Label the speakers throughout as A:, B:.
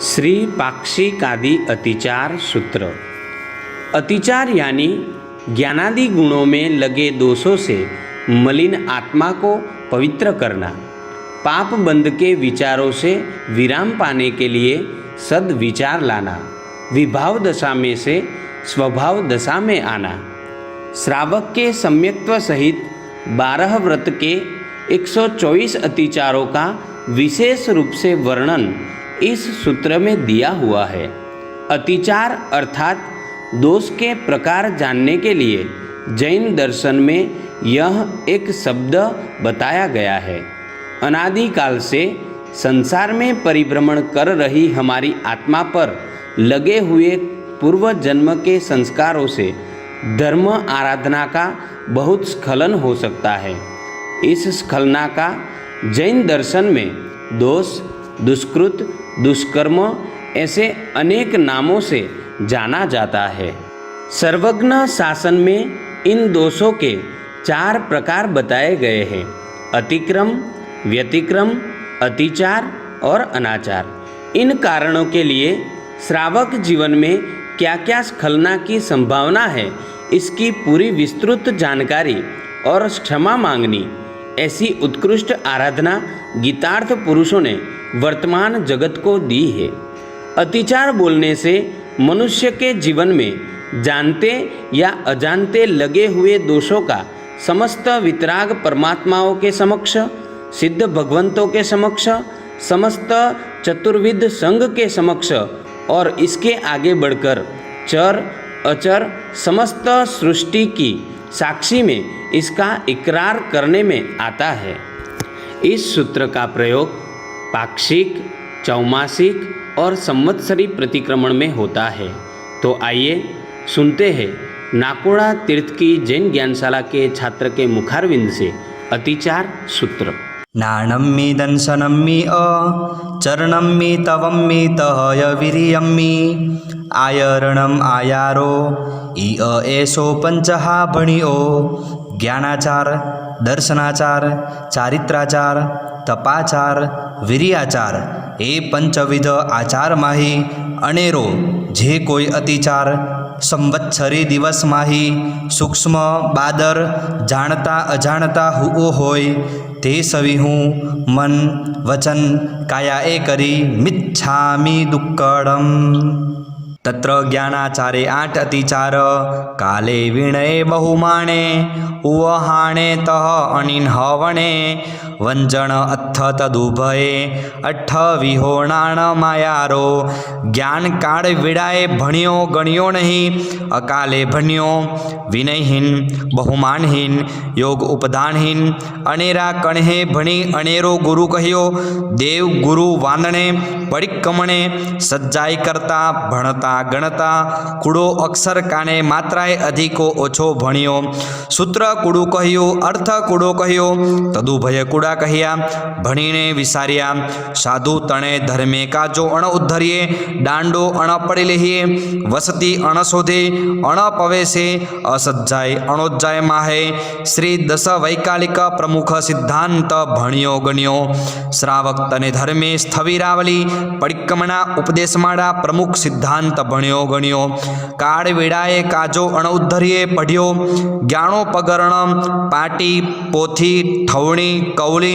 A: श्री पाक्षिकादि अतिचार सूत्र। अतिचार यानी ज्ञानादि गुणों में लगे दोषों से मलिन आत्मा को पवित्र करना, पाप बंध के विचारों से विराम पाने के लिए सद्विचार लाना, विभाव दशा में से स्वभाव दशा में आना। श्रावक के सम्यक्त्व सहित 12 व्रत के 124 अतिचारों का विशेष रूप से वर्णन इस सूत्र में दिया हुआ है। अतिचार अर्थात दोष के प्रकार जानने के लिए जैन दर्शन में यह एक शब्द बताया गया है। अनादिकाल से संसार में परिभ्रमण कर रही हमारी आत्मा पर लगे हुए पूर्व जन्म के संस्कारों से धर्म आराधना का बहुत स्खलन हो सकता है। इस स्खलना का जैन दर्शन में दोष, दुष्कृत, दुष्कर्म ऐसे अनेक नामों से जाना जाता है। सर्वज्ञ शासन में इन दोषों के 4 प्रकार बताए गए हैं: अतिक्रम, व्यतिक्रम, अतिचार और अनाचार। इन कारणों के लिए श्रावक जीवन में क्या क्या स्खलना की संभावना है, इसकी पूरी विस्तृत जानकारी और क्षमा मांगनी, ऐसी उत्कृष्ट आराधना गीतार्थ पुरुषों ने वर्तमान जगत को दी है। अतिचार बोलने से मनुष्य के जीवन में जानते या अजानते लगे हुए दोषों का समस्त वितराग परमात्माओं के समक्ष, सिद्ध भगवंतों के समक्ष, समस्त चतुर्विध संघ के समक्ष और इसके आगे बढ़कर चर अचर समस्त सृष्टि की साक्षी में इसका इकरार करने में आता है। इस सूत्र का प्रयोग पाक्षिक, चौमासिक और संवत्सरी प्रतिक्रमण में होता है। तो आइए सुनते हैं नाकोड़ा तीर्थ की जैन ज्ञानशाला के छात्र के मुखारविंद से अतिचार सूत्र।
B: नाणम्मि दंशनम्मि चरणम्मि तवम्मि तहयवीर्यम्मि आयरणम् आयारो एषो पंचहा भणियो ज्ञानाचार, दर्शनाचार, चारित्राचार, तपाचार, वीर्याचार ए पंचविध आचार माही अनेरो जे कोई अतिचार संवत्सरी दिवस माही सूक्ष्म बादर जानता अजाणता हुओ होय ते सवी हूँ मन वचन कायाए करी मिच्छामि दुक्कडम्। तत्र ज्ञानाचारे 8 अतिचार काले विणये बहुमाणे उवहाणे तह अनिन्हवणे वंजन अथ तदुभये अठ विहोणाण मायारो ज्ञान काળ विड़ाए भण्यो गण्यो नहीं अकाले भण्यो विनयहीन बहुमानहीन योग उपदानहीन अनेरा कण्हे भणी अनेरो गुरु कह्यो देव गुरु वांदणे पडिक्कमणे सज्जाई करता भणता गणता कूड़ो अक्षर काने मात्राए अधिको ओछो भण्यो सूत्र कूड़ू कह्यो अर्थ कूड़ो कह्यो तदुभय कूड़ा कह्या भणीने विसार्या साधु तणे धर्मे काजो अण उद्धरिये डांडो अण पड़ी लेहिए वसती अण शोधे अण पवेशे असज्जाय अणोज्जाय माहे श्री 10 वैकालिक प्रमुख सिद्धांत भण्यो गण्यो श्रावक तने धर्मे स्थविरावली परिक्रमणा उपदेशमाड़ा प्रमुख सिद्धांत भण्यो गण्यो काળ वेड़ाए काजो अण उद्धरिये पढ़्यो ज्ञानो पगरण पाटी पोथी ठवणी कौली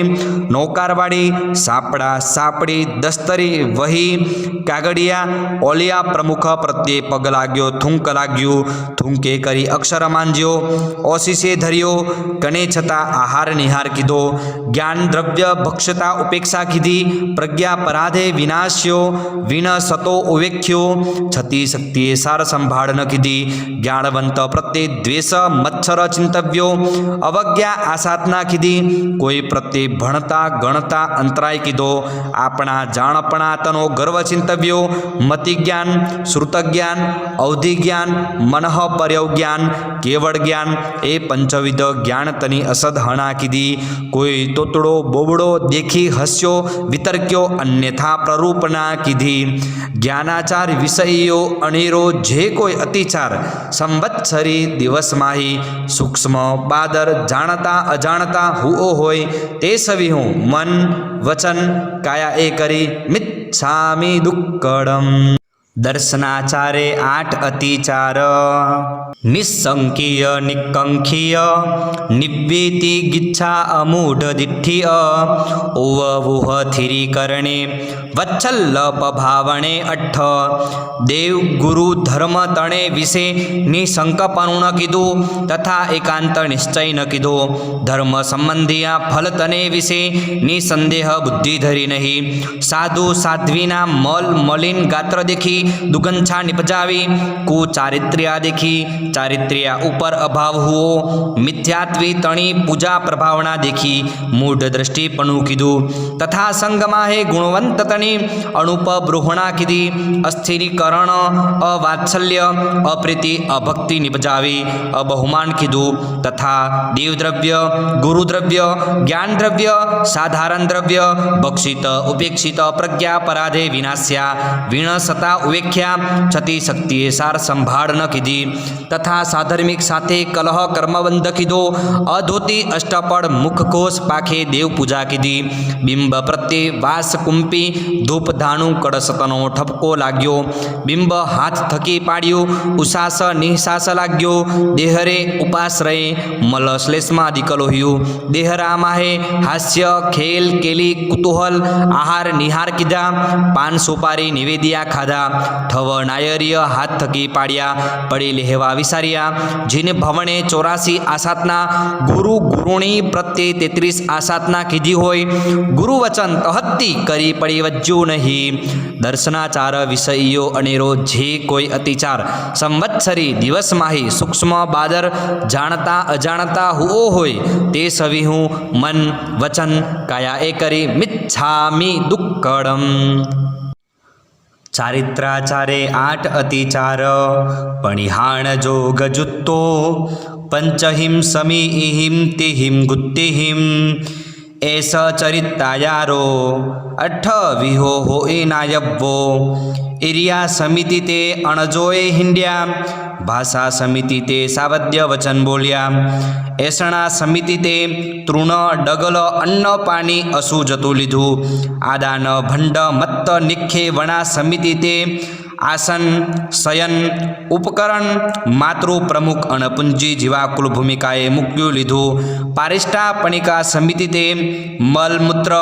B: नौकारवाड़ी सापड़ा सापड़ी दस्तरी वही कागड़िया ओलिया प्रमुख प्रत्ये पग लाग्यो थूंक लाग्यू थूंके करी अक्षर मांज्यो ओशीसे धर्यो कने छता आहार निहार कीधो ज्ञान द्रव्य भक्षता उपेक्षा कीधी प्रज्ञा पराधे विनाश्यो विनसतो उवेख्यो छती शक्तिए सार संभाळ न कीधी ज्ञानवंत प्रत्ये द्वेष मच्छर चिंतव्यो अवज्ञा आसाधना कीधी कोई प्रत्ये भणता गणता अंतराय कीधो आपणा जाणपणा तनो गर्व चिंतव्यो मति ज्ञान श्रुत ज्ञान अवधि ज्ञान मनः पर्यव ज्ञान केवल ज्ञान ए पंचविध ज्ञान तनी असद हणा कीधी कोई तोतड़ो बोबड़ो देखी हस्यो वितर्क्यो अन्यथा प्ररूपना कीधी ज्ञानाचार विषयो अनेरो जे कोई अतिचार संवत्सरी दिवस माही सूक्ष्म बादर जानता अजाणता हुओ होय ते सवी हूँ मन वचन काया ए करी मिथ મિચ્છામિ દુક્કડમ. દર્શનાચારે 8 અતિચાર. નિસંકીય નિકંખીય નિવ્યેતિ ગિચ્છા અમૂઢદિઠ્ઠિય ઓવવુહ થિરીકરણે વચ્છલ્લપ ભાવણે અઠ્ઠ. દેવ ગુરુ ધર્મ તણે વિશે નિશંકપણું ન કીધું તથા એકાંત નિશ્ચય ન કીધો. ધર્મ સંબંધીયા ફલ તને વિશે નિસંદેહ બુદ્ધિ ધરી નહીં. સાધુ સાધ્વીના મલ મલિન ગાત્ર દેખી દુગંછા નિપજાવી. કુચારિત્ર્યા દેખી ચારિત્ર્યા ઉપર અભાવ હુઓ. મિથ્યાત્વી તણી પૂજા પ્રભાવના દેખી મૂઢ દ્રષ્ટિપણું કીધું. તથા સંગમાં હે ગુણવંત તણી અણુપ બૃહણા કીધી. અસ્થિરીકરણ અવાત્સલ્ય અપ્રીતિ અભક્તિ નિપજાવી અબહુમાન કીધું. તથા દેવદ્રવ્ય ગુરુદ્રવ્ય જ્ઞાન દ્રવ્ય સાધારણ દ્રવ્ય બક્ષિત ઉપેક્ષિત પ્રજ્ઞા પરાધે વિનાશ્યા વિણસતા ઉવેખ્યા છતી શક્તિએ સાર સંભાળ ન કીધી. તથા સાધર્મિક સાથે કલહ કર્મબંધ કીધો. અધોતી અષ્ટપળ મુખકોશ પાખે દેવ પૂજા કીધી. બિંબ પ્રત્યે વાસ કુંપી ધૂપ ધાણું કળશતનો ઠપકો લાગ્યો. બિંબ હાથ થકી પાડ્યું ઉશાસ નિશાસ લાગ્યો. દેહરે ઉપાશ્રયે મલ શ્લેષમાં દિકલોહ્યું. દેહરામાહે હાસ્ય ખેલ કેલી કુતૂહલ આહાર નિહાર કીધા. પાન સુપારી નિવેદિયા ખાધા. ઠવ નાયર્ય હાથ થકી પાડ્યા પડી લેહવા વિસાર્યા. જીને ભવણે 84 આસાતના ગુરુ ગુરુણી પ્રત્યે 33 આસાતના કીધી હોય. ગુરુ વચન તહત્તી કરી પડી વજ્યું નહીં. દર્શનાચાર વિષયો અનેરો જે કોઈ અતિચાર સંવત્સરી દિવસમાહી સૂક્ષ્મ બાદર જાણતા અજાણતા હુઓ હોય તે સવી હું મન વચન કાયા એ કરી મિચ્છામિ દુક્કડમ. ચારિત્રાચારે 8 અતિચાર. પણિહાણ જોગ જુત્તો પંચહિમ સમીહિમ તિહિમ ગુત્તિહિમ એસ ચરિતાયારો અઠ વિહો હોય નાયવ્વો. ઇરિયા સમિતિ તે અણજોએ હિંડ્યા. ભાષા સમિતિ તે સાવદ્ય વચન બોલ્યા. એસણા સમિતિ તે તૃણ ડગલ અન્ન પાણી અસુ જતું લીધું. આદાન ભંડ મત્ત નિખ્ખે વણા સમિતિ તે આસન શયન ઉપકરણ માતૃ પ્રમુખ અણપુંજી જીવાકુલ ભૂમિકાએ મૂક્યું લીધું. પારિષ્ટા પણિકા સમિતિ તે મલમૂત્ર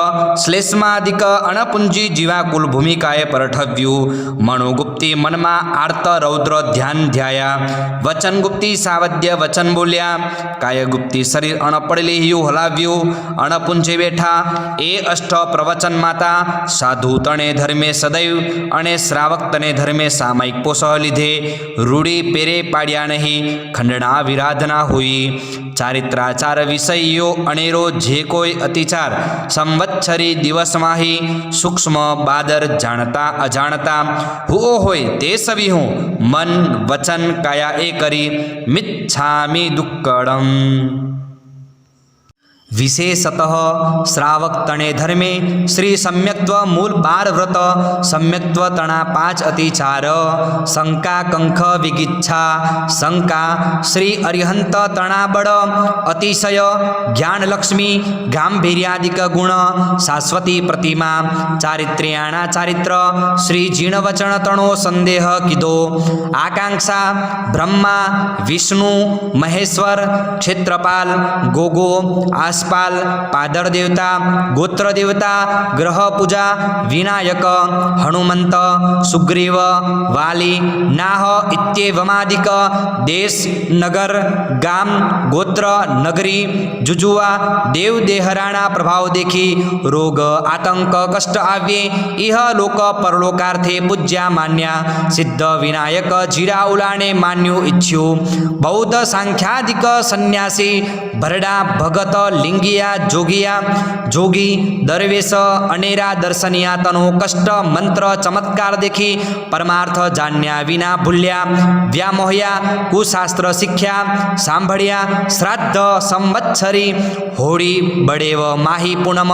B: શ્લેષમાદિક અણપુંજી જીવાકુલ ભૂમિકાએ પરઠવ્યું. મણોગુપ્તી મનમાં આર્ત રૌદ્ર ધ્યાન ધ્યાયા. વચનગુપ્તી સાવદ્ય વચન બોલ્યા. કાયગુપ્તી શરીર અણપડલેહ્યું હલાવ્યું. અણપુંજે બેઠા એ અષ્ટ પ્રવચન માતા. સાધુ તણે ધર્મે સદૈવ અને શ્રાવક તને ધર્મે સામાયિક પોષહ લીધે. રૂડી પેરે પાડ્યા નહીં ખંડણા વિરાધના હોઈ. ચારિત્રાચાર વિષયો અનેરો જે કોઈ અતિચાર સંવત્સરી દિવસમાહી સૂક્ષ્મ બાદર જાણતા અજાણતા હુઓ હોય તે સવી હું મન વચન કાયા એ કરી મિચ્છામિ દુક્કડમ. વિશેષતઃ શ્રાવક તણે ધર્મે શ્રી સમ્યક્ત્વ મૂલ 12 વ્રત સમ્યક્ત્વ તણા 5 અતિચાર. શંકા કંખ વિગિચ્છા શંકા શ્રી અરિહંત તણા બળ અતિશય જ્ઞાનલક્ષ્મી ગાંભીર્યાદિક ગુણ શાશ્વતી પ્રતિમા. ચારિત્ર્યાણા ચારિત્ર શ્રી જીણવચન તણો સંદેહ કીધો. આકાંક્ષા બ્રહ્મા વિષ્ણુ મહેશ્વર ક્ષેત્રપાલ ગોગો આસપાલ પાદર દેવતા ગોત્ર દેવતા ગ્રહ પૂજા વિનાયક હનુમંત સુગ્રીવ વાલી નાહ ઇત્યેવમાદિક દેશ નગર ગામ ગોત્ર નગરી જુજુવા દેવ દેહરાણા પ્રભાવ દેખી રોગ આતંક કષ્ટ આવ્યે ઇહ લોક પરલોકાર્થે પૂજ્યા માન્યા. સિદ્ધ વિનાયક જીરા ઉલાણે માન્યું ઈચ્છ્યું. બૌદ્ધ સાંખ્યાદિક સંન્યાસી ભરડા ભગત લિંગિયા જોગિયા જોગી દરવેશ અનેરા દર્શનિયા તનો કષ્ટ મંત્ર ચમત્કાર દેખી પરમાર્થ જાણ્યા વિના ભૂલ્યા. વ્યામોહ્યા કુશાસ્ત્ર શીખ્યા સાંભળ્યા. શ્રાદ્ધ સંવત્સરી હોળી બળેવ માહી પૂનમ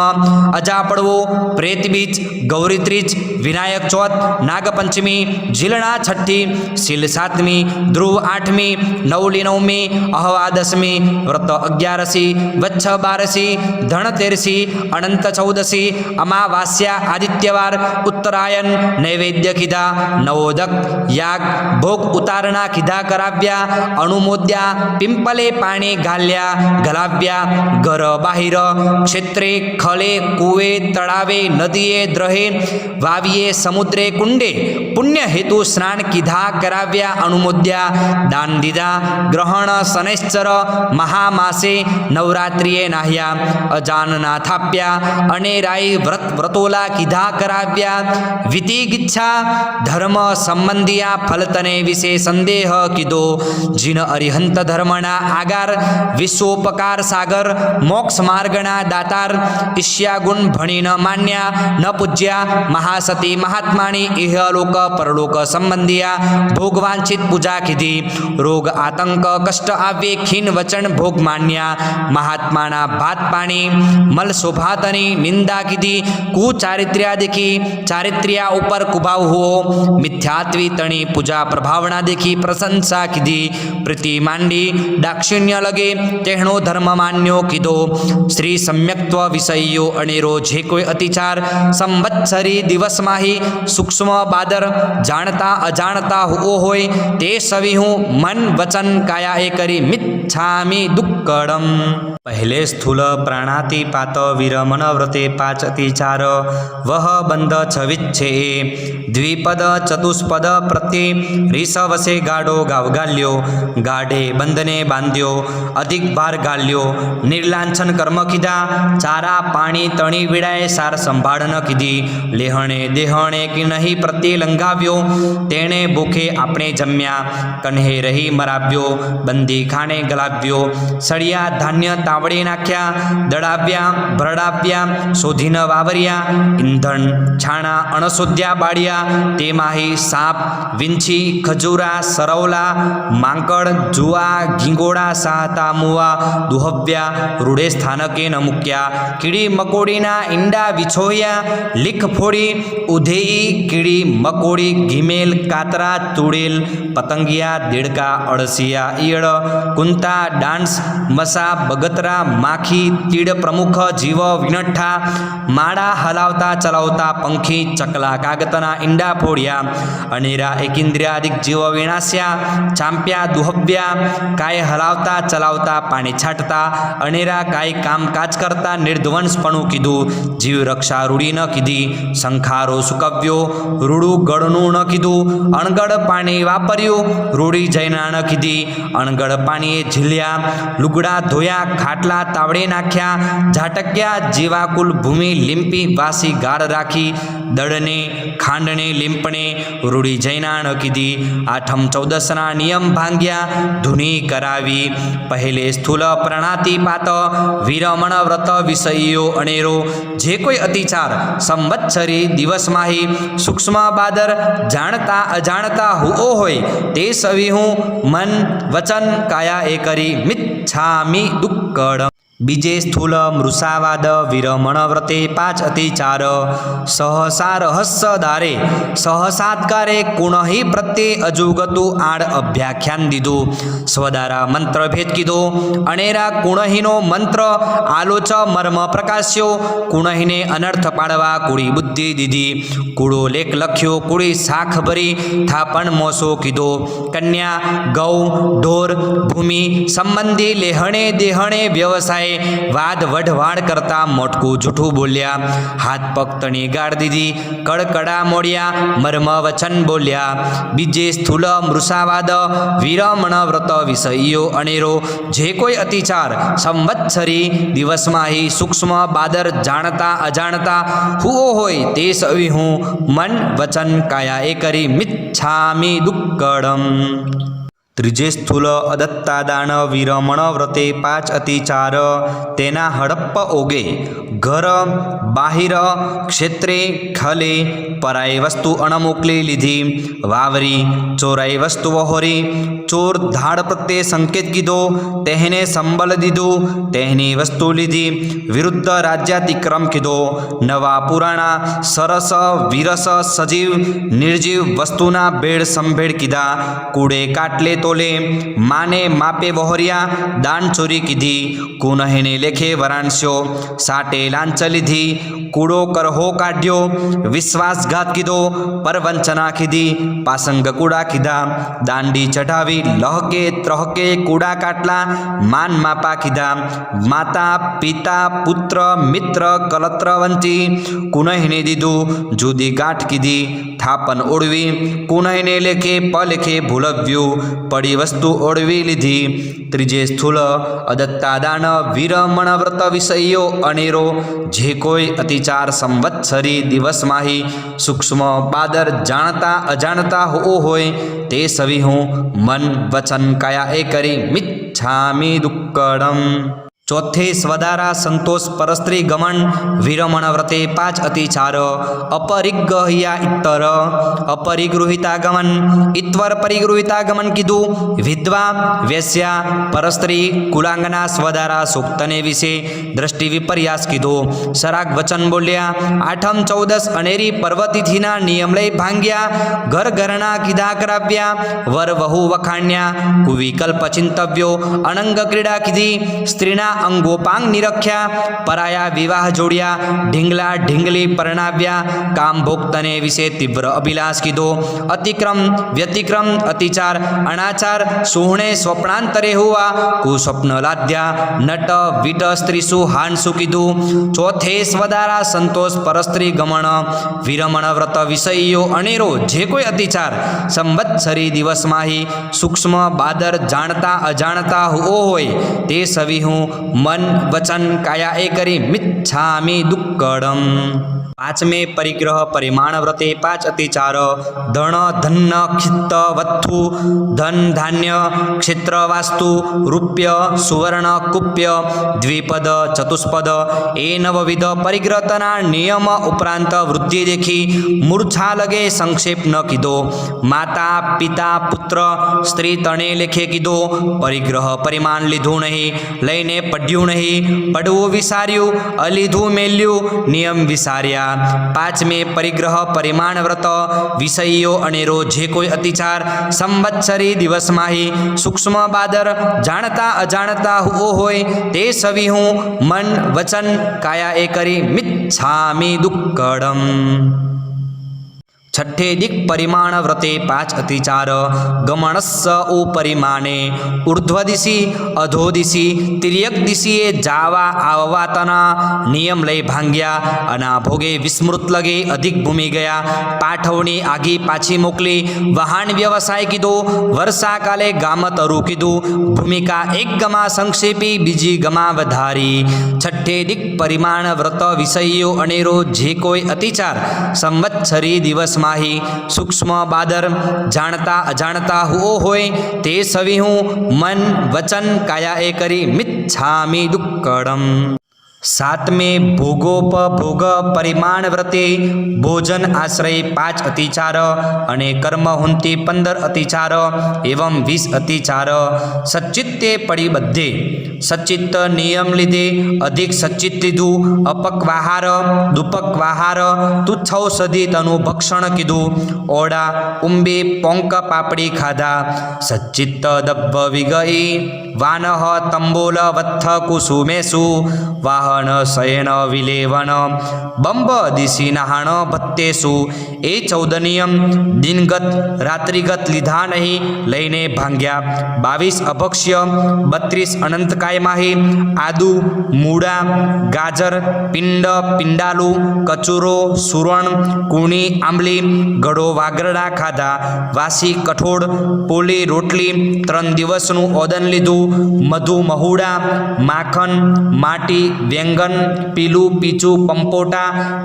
B: અજાપડવો પ્રેતબીજ ગૌરી ત્રીજ, વિનાયક ચોથ, નાગપંચમી, ઝીલણા છઠ્ઠી, શીલ સાતમી, ધ્રુવ આઠમી, નવલી નવમી, અહવા દસમી, વ્રત અગિયારસી, વચ્છ બારસી, ધણતેરસી, અનંત ચૌદસી, અમાવાસ્યા આદિત્યવાર, ઉત્તરાયણ, નૈવેદ્ય કીધા, નવોદક, યાગ, ભોગ ઉતારણા કીધા કરાવ્યા, અણુમોદ્યા, પિંપલે પાણી ઘાલ્યા ગલાવ્યા, ઘર બાહિર, ક્ષેત્રે, ખલે, કુવે, તળાવે, નદીએ, દ્રહે, વાવીએ, સમુદ્રે, કુંડે પુણ્ય હેતુ સ્નાન કીધા કરાવ્યા, અણુમોદ્યા, દાન દીધા, ગ્રહણ, શનૈશ્ચર, મહામાસે, નવરાત્રિએ નાહ્યા, અજાનના થાપ્યા, અનેરાય વ્રત વ્રતોલા કીધા કરાવ્યા, વિતિગિચ્છા, ધર્મ સંબંધિયા ફલતને વિશે સંદેહ કીધો, જીન અરિહંત ધર્મના આગાર, વિશ્વોપકાર સાગર, મોક્ષ માર્ગના દાતાર, ઈષ્યાગુણ ભણી ન માન્યા, ન પૂજ્યા, મહાસતી મહાત્માની ઇહલોક પરલોક સંબંધિયા, ભોગવાંછિત પૂજા કીધી, રોગ આતંક કષ્ટ આવે ખીન વચન ભોગ માન્યા, મહાત્માના ભાત પાણી મલ શોભાતની નિંદા કીધી, કુચારિત્ર્યા દેખી ચારિત્ર્યા ઉપર કુભાવ હુઓ, મિથ્યાત્વી તણી પૂજા પ્રભાવના દેખી પ્રશંસા કીધી, પ્રીતિ માંડી દાક્ષિણ્ય લગે તેહણો ધર્મ માન્યો કીધો, શ્રી સમ્યક્ત્વ વિષયો અનેરો જે કોઈ અતિચાર સંવત્સરી દિવસમાહી સૂક્ષ્મ બાદર જાણતા અજાણતા હુઓ હોય તે સવી હું મન વચન કાયા એ કરી મિચ્છામી દુક્કડમ. પહેલે સ્થૂલ પ્રાણાતિપાત વિરમણ વ્રતે પાંચ અતિચાર વહ બંધ છવિચ્છે, દ્વિપદ ચતુષ્પદ પ્રત્યે રીસવસે ગાઢો ગાવ ગાલ્યો, ગાઢે બંધને બાંધ્યો, અધિક ભાર ગાલ્યો, નિર્લાંછન કર્મ કીધા, ચારા પાણી તણી વિડાએ સાર સંભાળ ન કીધી, લેહણે દેહણે કે નહીં પ્રત્યે લંઘાવ્યો, તેણે ભૂખે આપણે જમ્યા, કન્હે રહી મરાવ્યો, બંદી ખાણે ગલાવ્યો, સળિયા ધાન્ય તાવડે નાખ્યા, દડાવ્યા ભરડાવ્યા, શોધીન વાવર્યા, ઈંધણ છાણા અણશોધ્યા બાળ્યા, તેમાહી સાપ, વિંછી, ખજૂરા, સરવલા, માંકડ, જુઆ, ઘીંગોળા, સાહતા મુવા, દુહવ્યા, રૂડે સ્થાનકે ન મૂક્યા, કીડી મકોડીના ઈંડા વિછોયા, લીખ ફોડી, ઉધેઈ, કીડી મકોડી, ઘીમેલ, કાતરા, તુડેલ, પતંગિયા, દેડકા, અળસિયા, ઈયળ, કુંતા, ડાંસ, મસા, બગતરા, માખી, તીડ પ્રમુખ જીવ વિનઠ્ઠા, માળા હલાવતા ચલાવતા પંખી, ચકલા, કાગતના ઈંડા ફોડ્યા, અનેરા એકેન્દ્રિયાદિક જીવ વિનાશ્યા, ચાંપ્યા, દુહવ્યા, કાય હલાવતા ચલાવતા પાણી છાંટતા, અનેરા કાય કામકાજ કરતા નિર્ધ્વંસપણું કીધું, જીવ રક્ષા રૂડી ન કીધી, શંખારો સુકવ્યો, રૂડું ગળનું ન કીધું, અણગળ પાણી વાપર્યું, રૂડી જૈના ન કીધી, અણગળ પાણીએ ઝીલ્યા, લુગડા ધોયા, ખાટલા તાવડે નાખ્યા, ઝાટક્યા, જીવાકુલ ભૂમિ લીંપી વાસી ગાળ રાખી, દળને ખાંડને લીંપણે રૂડી જૈના ન કીધી, આઠમ ચૌદસના નિયમ ભાંગ્યા, ધૂની કરાવી, પહેલે સ્થૂલ પ્રણાતિપાત વિરમણ વ્રત વિષયો અનેરો જે કોઈ અતિચાર સંવત્સરી દિવસમાહી સૂક્ષ્મ બાદર જાણતા અજાણતા હુઓ હોય તે સવી હું મન વચન કાયા એ કરી મિચ્છામી દુક્કડમ. બીજે સ્થૂલ મૃષાવાદ વિરમણ વ્રતે પાંચ અતિચાર સહસા રહસ્ય દારે સહસાત્કારે કુણહિ પ્રત્યે અજુગતું આડ અભ્યાખ્યાન દીધું, સ્વદારા મંત્ર ભેદ કીધો, અણેરા કુણહિનો મંત્ર આલોચ મર્મ પ્રકાશ્યો, કુણહિને અનર્થ પાડવા કુડી બુદ્ધિ દીધી, કૂડો લેખ લખ્યો, કુડી શાખ ભરી થાપણ મોસો કીધો, કન્યા, ગૌ, ઢોર, ભૂમિ સંબંધી લેહણે દેહણે વ્યવસાય વાદ વઢવાડ કરતા મોટકું જૂઠું બોલ્યા, હાથ પગ તણી ગાળ દીધી, કડકડા મોડ્યા, મર્મ વચન બોલ્યા. બીજે સ્થૂલ મૃષાવાદ વિરમણ વ્રત વિષયો અનેરો જે કોઈ અતિચાર સંવત્સરી દિવસમાં સૂક્ષ્મ બાદર જાણતા અજાણતા હુઓ હોય તે સવી હું મન વચન કાયા એ કરી મિચ્છામી દુક્કડમ. ત્રીજે સ્થૂલ અદત્તાદાન વિરમણ વ્રતે 5 અતિચાર તેના હડપ્પ ઓગે ઘર બાહિર ક્ષેત્રે ખલે પરાઈ વસ્તુ અણમોકલી લીધી વાવરી ચોરાઈ વસ્તુ વહોરી ચોર ધાડ પ્રત્યે સંકેત કીધો તેને સંબલ દીધું તેની વસ્તુ લીધી વિરુદ્ધ રાજ્યાતિક્રમ કીધો નવા પુરાણા સરસ વિરસ સજીવ નિર્જીવ વસ્તુના ભેળ સંભેળ કીધા કૂડે કાટલે તોલે માને માપે વહોર્યા દાન ચોરી કીધી કુનહેને લેખે વરાણસ્યો સાટે લાંચ લીધી કૂડો કરહો કાઢ્યો વિશ્વાસઘાત કીધો પરવંચના કીધી પાસંગ કૂડા કીધા દાંડી ચઢાવી લહકે ત્રહકે કૂડા કાટલા માન માપા કીધા માતા પિતા પુત્ર મિત્ર કલત્ર વંચી કુનહીને દીધું જુદી ગાંઠ કીધી થાપન ઓળવી કુનહીને લેખે પલેખે ભૂલવ્યું પડી વસ્તુ ઓળવી લીધી ત્રીજે સ્થૂલ અદત્તાદાન વિરમણ વ્રત વિષયો અનેરો જે કોઈ અતિચાર સંવત્સરી દિવસમાહી સૂક્ષ્મ બાદર જાણતા અજાણતા હોય તે સવી હું મન વચન કાયા એ કરી મિચ્છામિ દુક્કડમ ચોથે સ્વદારા સંતોષ પરસ્ત્રી ગમન વિરમણ વ્રતે 5 અતિચાર અપરિગ્રહ્યા ઇત્તર અપરિગૃહિતાગમન ઇત્વર પરિગૃહિતાગમન કીધું વિધવા વેશ્યા પરસ્ત્રી કુલાંગના સ્વદારા સૂક્તને વિશે દ્રષ્ટિ વિપર્યાસ કીધો સરાગ વચન બોલ્યા આઠમ ચૌદસ અનેરી પર્વતિથિના નિયમ લઈ ભાંગ્યા ઘર ઘરના કીધા કરાવ્યા વર વહુ વખાણ્યા કુવિકલ્પ ચિંતવ્યો અનંગ ક્રીડા કીધી સ્ત્રીના અંગોપાંગ નિરખ્યા પરાયા વિવાહ જોડ્યા ઢીંગલા ઢીંગલી પરણાવ્યા કામ ભોગતને વિશે તીવ્ર અભિલાષ કીધો અતિક્રમ વ્યતિક્રમ અતિચાર અનાચાર સુહણે સ્વપ્નાંતરે હોવા કુસ્વપ્ન લાદ્યા નટ વિટ સ્ત્રીસુ હાનસુ કીધું ચોથે સ્વદારા સંતોષ પરસ્ત્રી ગમણ વિરમણ વ્રત વિષયો અનેરો જે કોઈ અતિચાર સંવત્સરી દિવસમાહી સૂક્ષ્મ બાદર જાણતા અજાણતા હોય તે સવી હું મન વચન કાયા એ કરી મિચ્છામિ દુક્કડમ પાંચમે પરિગ્રહ પરિમાણ વ્રતે 5 અતિચાર ધન ધન્ય ખિત્ત વત્થુ ધન ધાન્ય ક્ષેત્ર વાસ્તુ રૂપ્ય સુવર્ણ કુપ્ય દ્વિપદ ચતુષ્પદ એ નવવિધ પરિગ્રહના નિયમ ઉપરાંત વૃદ્ધિ દેખી મૂર્છા લગે સંક્ષેપ ન કીધો માતા પિતા પુત્ર સ્ત્રી તણે લેખે કીધો પરિગ્રહ પરિમાણ લીધું નહીં લઈને પડ્યું નહીં પડવું વિસાર્યું અલીધું મેલ્યું નિયમ વિસાર્યા પાંચમે પરિગ્રહ પરિમાણ વ્રત વિષયો અનેરો જે કોઈ અતિચાર સંવત્સરી દિવસમાહી સૂક્ષ્મ બાદર જાણતા અજાણતા હોય તે સવી હું મન વચન કાયા એ કરી મિચ્છામિ દુક્કડમ છઠ્ઠે દિક પરિમાણ વ્રતે 5 અતિચાર ગમણસ્સ ઉપરિમાણે ઉર્ધ્વદિશી અધોદિશી તિર્યક દિશીએ જાવા આવવાતના નિયમ લઈ ભાંગ્યા અના ભોગે વિસ્મૃત લગે અધિક ભૂમિ ગયા પાઠવણી આગી પાછી મોકલી વહાણ વ્યવસાય કીધો વર્ષાકાલે ગામ તરુ કીધું ભૂમિકા એક ગમા સંક્ષેપી બીજી ગમા વધારી છઠ્ઠે દિક પરિમાણ વ્રત વિષયો અનેરો જે કોઈ અતિચાર સંવત્સરી દિવસ માહી સૂક્ષ્મ બાદર જાણતા અજાણતા હોય તે સવી હું મન વચન કાયા એ કરી મિચ્છામિ દુક્કડમ સાતમે ભોગોપભોગ પરિમાણ વ્રતે ભોજન આશ્રય 5 અતિચાર અને કર્મ હુંતી 15 અતિચાર એવં 20 અતિચાર સચ્ચિત્તે પડી બધે સચ્ચિત્ત નિયમ લીધે અધિક સચ્ચિત લીધું અપક્વાહાર દુપક્વાહાર તુચ્છૌષધિ તનું ભક્ષણ કીધું ઓડા ઉંબે પોંક પાપડી ખાધા સચ્ચિત્ત દબ્બ વિગઈ વાનહ તંબોલ વત્થ કુસુમેસુ વાહ શયન વિલેવન બંબ દિશી નહાણ ભત્તેસુ એ 14 નિયમ દિનગત રાત્રિગત લીધા નહીં લઈને ભાંગ્યા 22 અભક્ષ્ય 32 અનંતકાય માહી આદુ મૂળા ગાજર પિંડ પિંડાલુ કચુરો સુરણ કુણી આંબલી ગળો વાગરડા ખાધા વાસી કઠોળ પોલી રોટલી 3 દિવસનું ઓદન લીધું મધુ મહુડા માખણ માટી व्यंगन पीलू पीचू पंपोटा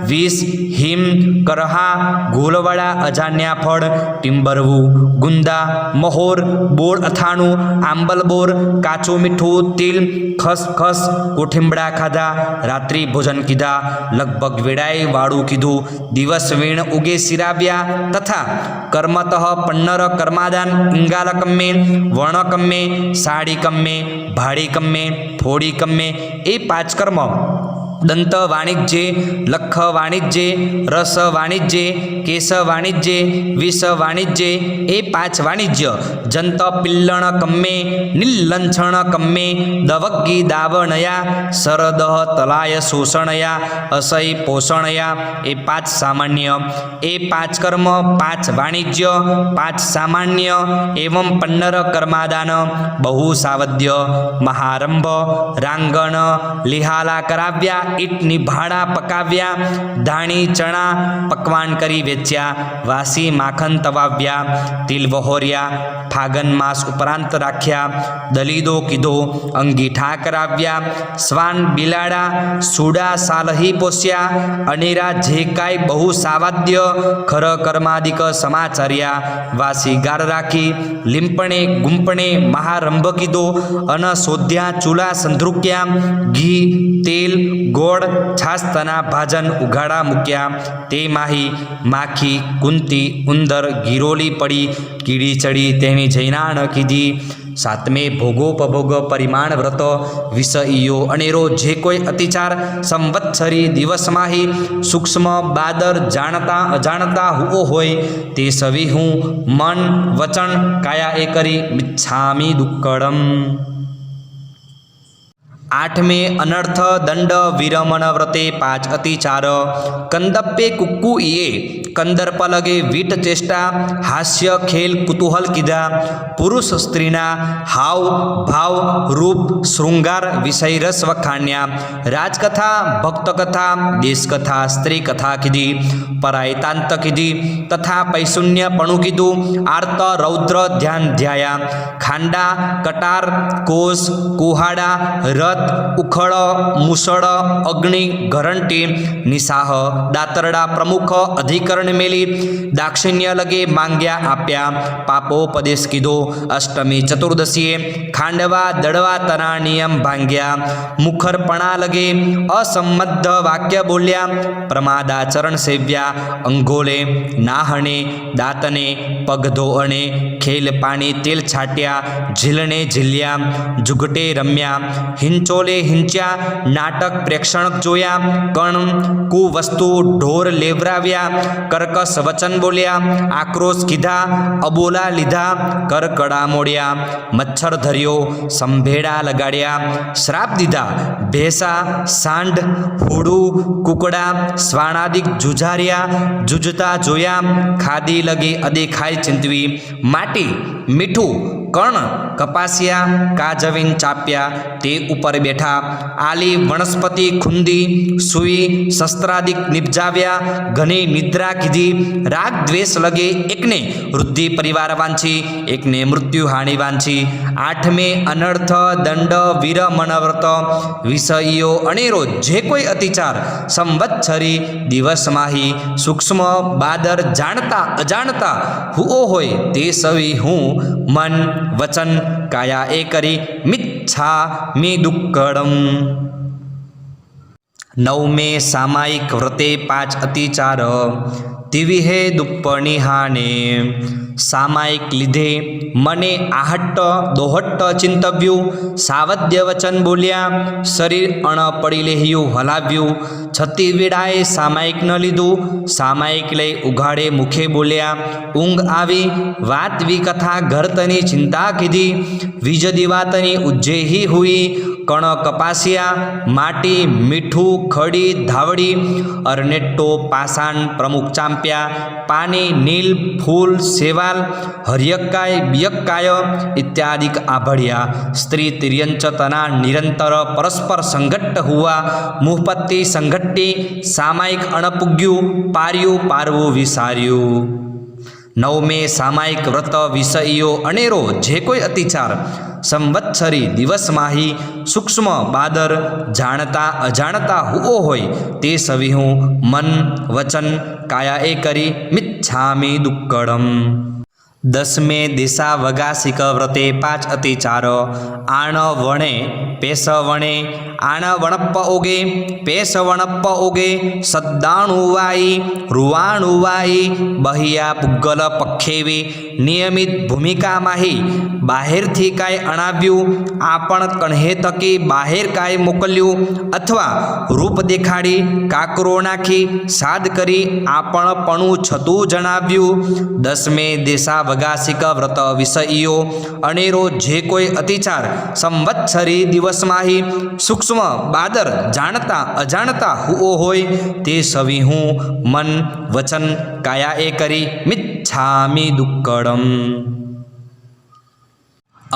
B: विष हिम करहा गोलवाड़ा अजान्या फळ टीम्बरवू गुंदा महोर बोर अथाणु आंबल बोर काचो मीठू तिल खसखस कोठींबड़ा खाधा रात्रि भोजन कीधा लगभग वेड़ाए वाळू कीधु दिवस वीण उगे सिराव्या तथा कर्मतः पन्नर कर्मादान इंगालकम्मे वर्णकम्मे साड़ीकम्मे भाड़ीकम्मे फोड़ीकम्मे ए 5 कर्म दंत वाणिज्ये लख वाणिज्ये रस वाणिज्ये केश वाणिज्ये विष वाणिज्ये ए 5 वाणिज्य जंत पिल्लण कम्मे नीलंछण कम्मे दवग्गी दावणया सरदह तलाय शोषणया असई पोषणया ए 5 सामान्य ए 5 कर्म 5 वाणिज्य 5 सामान्य एवं 15 कर्मादान बहु सावध्य महारंभ रांगण लिहाला कराव्या ईटनी भाड़ा पकाव्या धाणी चना पकवान करी वेच्या वासी माखन तवाव्या तिल वहोरिया फागन मास उपरांत राख्या दलीदो कीधो अंगीठा कराव्या स्वान बिलाड़ा सूड़ा सालही पोस्या अनेरा जे काई बहु सावाद्य खर कर्मादिक समाचार्या वासी गार राखी लिंपणे गुंपणे महारंभ कीधो अन सोध्या चूला संध्रुक्या घी तेल गोड़ छास तना भाजन उघाड़ा मूक्या ते माही माखी कुंती उंदर गिरोली पड़ी कीड़ी चढ़ी तेनी जैनाण कीधी सातमे भोगोपभोग परिमाण व्रत विषईयो अनेरो जे कोई अतिचार संवत्सरी दिवस माही सूक्ष्म बादर जानता अजाणता हुओ होय ते सवी हूँ मन वचन काया ए करी मिच्छामी दुक्कड़म। 8 अनर्थ दंड विरमण व्रते 5 अतिचार कंदप्पे कुक्कू इये कंदर्प लगे वीट चेष्टा हास्य खेल कुतूहल कीधा पुरुष स्त्रीना हाव भाव रूप श्रृंगार विषय रस वखाण्या राजकथा भक्तकथा देशकथा स्त्री कथा कीधी परायतांत कीधी तथा पैशून्यपणु कीधु आर्त रौद्र ध्यान ध्याया खांडा कटार कोस कुहाड़ा रथ उखड़ मुसड़ अग्नि घरंटी निसाह दातरड़ा प्रमुख अधिकरण मेली दाक्षिण्य लगे मांग्या आप्या पापोपदेश कीधो अष्टमी चतुर्दशीए खांडवा दड़वा तना नियम भांग्या मुखरपणा लगे असंबद्ध वाक्य बोल्या प्रमादाचरण सेव्या अंगोले नाहणे दातने पग धोअणे खेल पानी तेल छाट्या झीलने झील्या जुगटे रम्या हिंचोले हिंच्या नाटक प्रेक्षण जोया कण कुवस्तु ढोर लेवराव्या कर्कश वचन बोल्या आक्रोश कीधा अबोला लीधा करकड़ा मोड़िया मच्छर धरियो संभेड़ा लगाड़िया श्राप दीधा भेसा सांड हुडू कुकड़ा स्वाणादिक जुझारिया जुझता जोया खादी लगी अदेखाई चिंतवी माटी मीठू कर्ण कपासिया काजवीन चाप्या ते ऊपर बैठा आली वनस्पति खुंदी सुई शस्त्रादिक निपजाव्या घनी निद्रा कीधी राग द्वेष लगे एकने वृद्धि परिवार वांछी एकने मृत्यु हानि वांछी 8 अनर्थ दंड वीरमण व्रत विषयो अनेरो जे कोई अतिचार संवत्सरी दिवस माही सूक्ष्म बादर जानता अजाणता हुओ होय ते सवी हूँ मन वचन काया ए करी मिच्छा मी दुक्कड़म। 9 सामायिक व्रते 5 अतिचार दिविहे दुप्पणी हाने सामायिक લીધે મને आहट्ट दोहट्ट चिंतव्यू सावध्य वचन बोल्या शरीर अण पड़ी लेह्यू हलाव्यू छती वेड़ाए सामायिक न लीधु सामायिक लई उघाड़े मुखे बोल्या ऊँघ आवी वातवी कथा घरतनी चिंता कीधी वीज दिवातनी उज्जेही हुई कण कपासिया माटी मीठू खड़ी धावड़ी अरनेट्टो पाषाण प्रमुख चांप्या पानी नील फूल सेवाल हरियक्काय बियक्काय इत्यादिक आभड़िया स्त्री तिर्यंचतना निरंतर परस्पर संघट्ट हुआ मुहपत्ति संघट्टी सामायिक अणपुग्यू पार्यू पारवू विसार्यू નવમે સામાયિક વ્રત વિષયો અનેરો જે કોઈ અતિચાર સંવત્સરી દિવસમાહી સૂક્ષ્મ બાદર જાણતા અજાણતા હુઓ હોય તે સવિહું મન વચન કાયાએ કરી મિચ્છામિ દુક્કડમ. દસમે દિશા વગાસિક વ્રતે 5 અતિચાર આણ વણે પેસ વણે આણ વણપ્પ ઓગે પેસ વણપ્પ ઓગે સદ્દાણુવાઈ રૂવાણુવાઈ બહિયા પુગ્ગલ પક્ષેવી નિયમિત ભૂમિકામાહી બહારથી કાંઈ અણાવ્યું આપણ કણહે તકી બહાર કાંઈ મોકલ્યું અથવા રૂપ દેખાડી કાકરો નાખી સાદ કરી આપણપણું છતું જણાવ્યું. દસમે દિશા વગાસિક વ્રત વિષયો અનેરો જે કોઈ અતિચાર સંવત્સરી દિવસમાહી સૂક્ષ્મ બાદર જાણતા અજાણતા હુઓ હોય તે સવિહું મન વચન કાયાએ કરી મિચ્છામિ દુક્કડમ.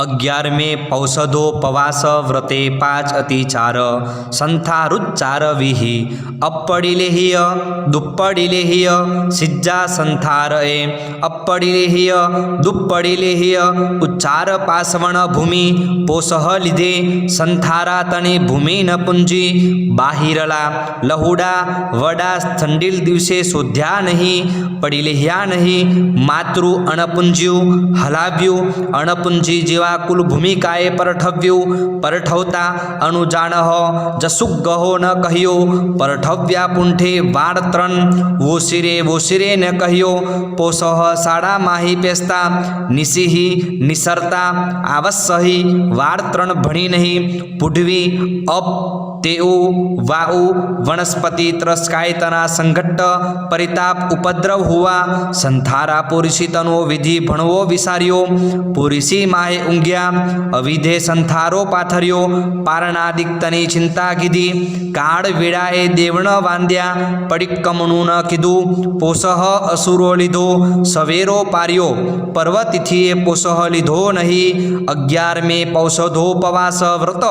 B: 11મે પૌષધોપવાસ વ્રતે 5 અતિચાર સંથારુચ્ચાર વિહિ અપ્પડિલેહિય દુપ્પડિલેહિય સિજ્જા સંથારએ અપ્પડિલેહિય દુપ્પડિલેહિય ઉચ્ચાર પાસવણ ભૂમિ પોષહ લીધે સંથારા તને ભૂમિ ન પૂંજી બાહિરલા લહુડા વડા થંડીલ દિવસે શોધ્યા નહીં પડિલેહ્યા નહીં માતૃ અણપુંજ્યું હલાવ્યું અણપુંજી જેવા કુલ ભૂમિકાએ પરઠવ્યું પરઠવતા અનુજાણહ જસુગહો ન કહ્યો પરઠવ્યા પુંઠે વાળ 3 વોશિરે વોશિરે ન કહ્યો પોષહ સાડા માહી પેસતા નિસિહી નિસરતા આવસહી વાળ 3 ભણી નહીં પુઢવી અપ તેઉ વાઉ વનસ્પતિ ત્રસ્કાયતના સંઘટ્ટ પરિતાપ ઉપદ્રવ હુવા સંથારા પુરુષિતનો વિધિ ભણવો વિસાર્યો પુરુષી માહે ઊંઘ્યા અવિધે સંથારો પાથર્યો પારણાદિક્તની ચિંતા કીધી કાળ વેળાએ દેવણ વાંદ્યા પડિક્કમનું ન કીધું પોષહ અસુરો લીધો સવેરો પાર્યો પર્વતિથિએ પોષહ લીધો નહીં. 11મે પૌષધોપવાસ વ્રત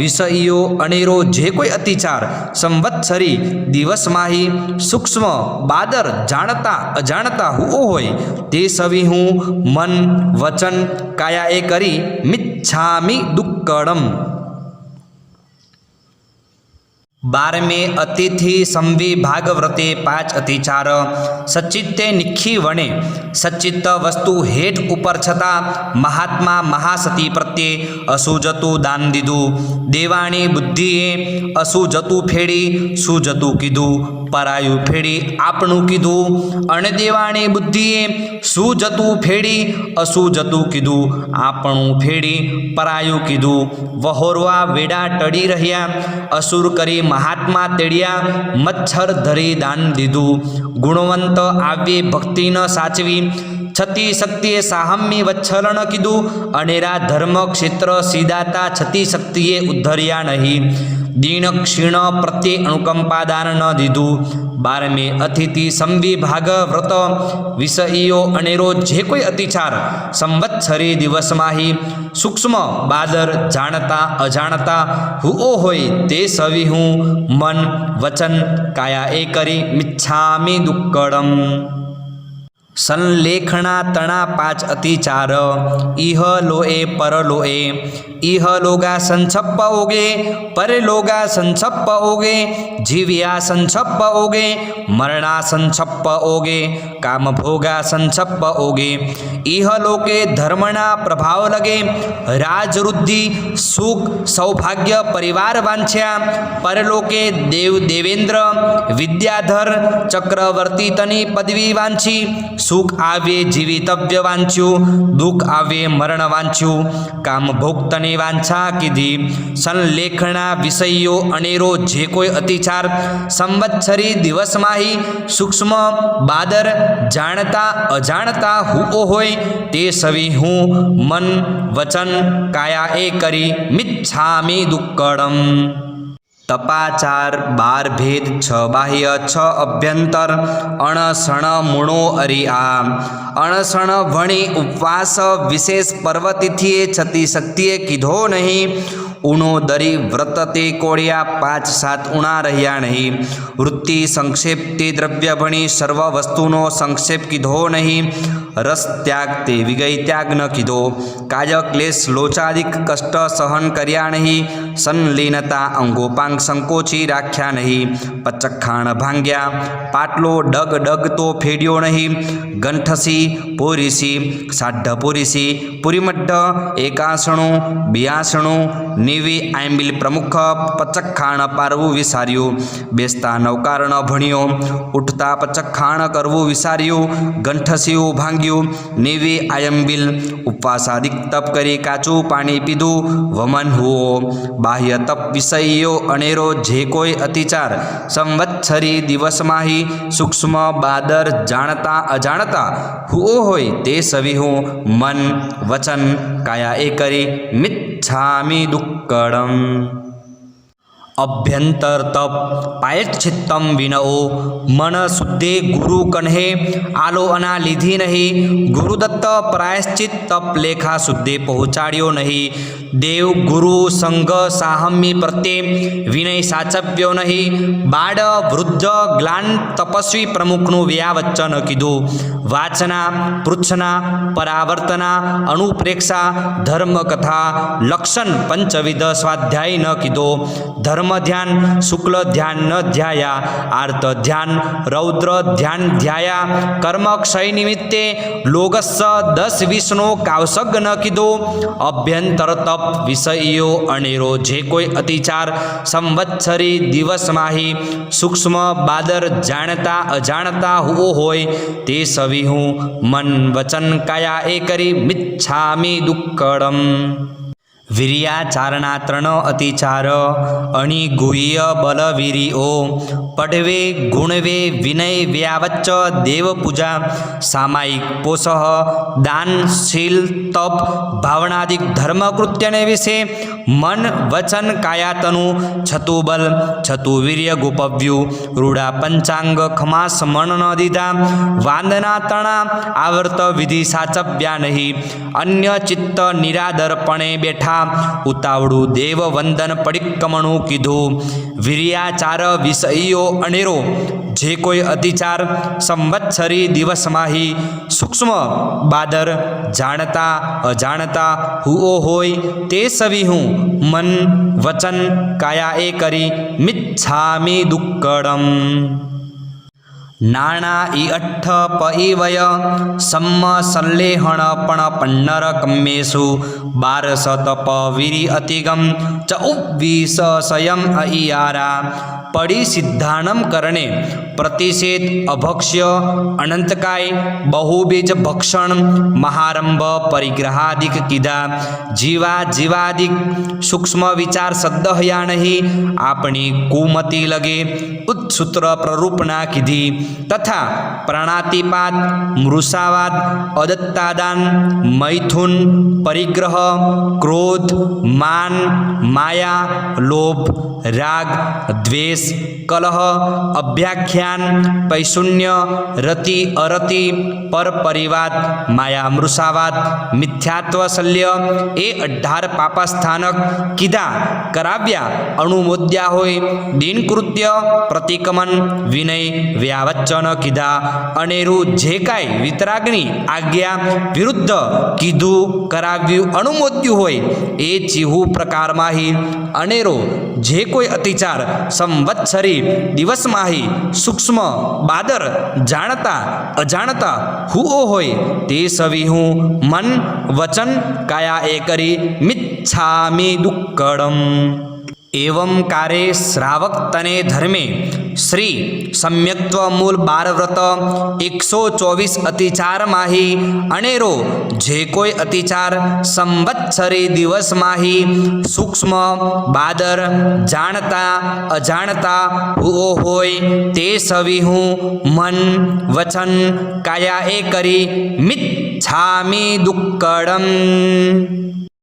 B: વિષયો અનેરો જે કોઈ અતિચાર સંવત્સરી દિવસમાહી સૂક્ષ્મ બાદર જાણતા અજાણતા હુઓ હોય તે સવિહું મન વચન કાયાએ કરી મિચ્છામિ દુક્કડમ. 12મે અતિથિ સંવિભાગ વ્રતે 5 અતિચાર સચિત્તે નિખી વણે સચિત્ત વસ્તુ હેઠ ઉપર છતાં મહાત્મા મહાસતી પ્રત્યે અસુજતું દાન દીધું દેવાણી બુદ્ધિએ અસુજતું ફેડી સુજતું કીધું પરાયું ફેડી આપનું કીધું અણદેવાણી બુદ્ધિએ સુજતું ફેડી અસુજતું કીધું આપણું ફેડી પરાયું કીધું વહોરવા વેડા ટળી રહ્યા અસુર કરી મહાત્મા તેડ્યા મચ્છર ધરી દાન દીધું ગુણવંત આવ્યે ભક્તિ ન સાચવી છતી શક્તિએ સાહમ્ય વચ્છલણ કીધું અનેરા ધર્મ ક્ષેત્ર સીધાતા છતી શક્તિએ ઉદ્ધર્યા નહીં દીન ક્ષીણ પ્રત્યે અનુકંપાદાન ન દીધું. 12મે અતિથિ સંવિભાગ વ્રત વિષયો અનેરો જે કોઈ અતિચાર સંવત્સરી દિવસમાહી સૂક્ષ્મ બાદર જાણતા અજાણતા હુઓ હોય તે સવિહું મન વચન કાયાએ કરી મિચ્છામિ દુક્કડમ. સંલેખણા તણા 5 અતિચાર ઇહ લોએ પરલોએ ઇહ લોગા સંછપ્પ ઓગે પરલોગા સંછપ્પ ઓગે જીવ્યા સંછપ્પ ઓગે મરણા સંછપ્પ ઓગે કામભોગા સંછપ્પ ઓગે ઇહ લોકે ધર્મના પ્રભાવ લગે રાજવૃદ્ધિ સુખ સૌભાગ્ય પરિવાર વાંછ્યા પરલોકે દેવ દેવેન્દ્ર વિદ્યાધર ચક્રવર્તી તની પદવી વાંછી સુખ આવે જીવિતવ્ય વાંચ્યું દુઃખ આવે મરણ વાંચ્યું કામ ભોગતની વાંછા કીધી. સંલેખના વિષયો અનેરો જે કોઈ અતિચાર સંવત્સરી દિવસમાહી સૂક્ષ્મ બાદર જાણતા અજાણતા હુઓ હોય તે સવિહું મન વચન કાયાએ કરી મિચ્છામિ દુક્કડમ. तपाचार 12 भेद 6 बाह्य 6 अभ्यंतर अणसण मूणो अरिया अणसण भणी उपवास विशेष पर्वतिथिए छती शक्तिए कीधो नहीं ऊणो दरी व्रत ते कोड़िया 5-7 ऊणा रह्या नहीं वृत्ति संक्षेप ते द्रव्य भणी सर्व वस्तुनो संक्षेप कीधो नहीं रस त्याग ते विगय त्याग न कीधो काय क्लेश लोचादिक कष्ट सहन कर्या नहीं संलीनता अंगोपांग संकोची राख्या नहीं पचखाण भांग्या पाटलो डग डग तो फेड्यो नहीं गंठसी पोरीसी साढ़ पोरीसी पुरीमड्ढ एकासणु बियासणु नीवी आंबिल प्रमुख पचखाण पारवू विसार्यु बेसता नौकारण भण्यो उठता पचखाण करवू विसार्यु गंठसीओ भांग्यु नीवी आयंबिल उपवासादिक तप करी काचू पाणी पीधु वमन हुओ बाह्य तप विषयो अनेरो जे कोई अतिचार संवत्सरी दिवस माही सूक्ष्म बादर जानता अजाणता हुओ होय ते सविहु मन वचन काया ए करी मिच्छामि दुक्कडम अभ्यंतर तप पायच्छित्तम विनओ मन शुद्धे गुरु कन्हे आलो अना लीधी नहीं गुरुदत्त प्रायश्चित तप लेखा शुद्धे पहुँचाड़ियो नहीं देव गुरु संग साहम्य प्रत्ये विनय साचव्यो नहीं बाड़ वृद्ध ग्लान तपस्वी प्रमुखनु व्यावच्चन कीधु वाचना पृच्छना परावर्तना अनुप्रेक्षा धर्म कथा लक्षण पंचविध स्वाध्याय न कीधो धर्म ध्यान शुक्ल ध्यान न ध्याया आर्त ध्यान रौद्र ध्यान ध्याया कर्म क्षय निमित्ते लोगस्स 10-20 नो कावसग न कीधो अभ्यंतर तप विषयो अनेरो जे कोई अतिचार संवत्सरी दिवस माही सूक्ष्म बादर जानता अजाणता हुओ होय ते सविहु मन वचन काया ए करी मिच्छामि दुक्कडम वीर्याचारणा 3 अतिचार अणि गुह्य बलवीरिओ पढ़वे गुणवे विनय व्यावच्च देवपूजा सामायिक पोषः दान शील तप भावनादिक धर्मकृत्यने विषे मन वचन कायातनु छतुबल छतुवीर्य गोपव्यु रूढ़ा पंचांग खमा समन न दीधा वांदना तणा आवर्त विधि साचव्या नहीं अन्य चित्त निरादरपणे बैठा उतावड़ू देव वंदन पडिक्कमणु कीधु वीर्याचार विषयो अनेरो जे कोई अतिचार संवत्सरी दिवस माही सूक्ष्म बादर जानता अजाणता हुओ होय ते सविहु मन वचन काया ए करी मिच्छामि दुक्कडम नाणा इ अट्ठ पईवय सम्म सल्लेहण पण पन्नर कम्मेषु 12 तप वीरि अतिगम च उव्वीस स्वयं अइयारा पड़ी सिद्धानम करणे प्रतिषेध अभक्ष्य अनंतकाय बहुबीज भक्षण महारंभ परिग्रहादिक कीधा जीवा जीवादिक सूक्ष्म विचार सद्द हया नहीं आपनी कुमति लगे उत्सूत्र प्ररूपना कीधी तथा प्राणातिपात मृषावाद अदत्तादान मैथुन परिग्रह क्रोध मान माया लोभ राग द्वेष कलह अभ्याख्यान पैशून्य रति अरति पर परिवाद माया मृषावाद मिथ्यात्व शल्य ए 18 पापस्थानक कीधा कराव्या अणुमोद्या होय दिनकृत्य प्रतिकमन विनय व्यावच्चन कीधा अनेरु जे काय वितरागनी आज्ञा विरुद्ध कीधु कराव्यु अणुमोद्यु होय ए चीहु प्रकार माही अनेरो जे कोई अतिचार संवत्सरी दिवस माही सूक्ष्म बादर जानता अजाणता हुओ होय ते सविहु मन वचन काया ए करी मिच्छामि दुक्कडम एवं कारे श्रावक तने धर्मे श्री सम्यक्त्व मूल 12 व्रत 124 अतिचार माही अनेरो जे कोई अतिचार संवत्सरी दिवस माही सूक्ष्म बादर जानता अजाणता हुओ होय ते सविहु मन वचन काया ए करी मिच्छामि दुक्कडम।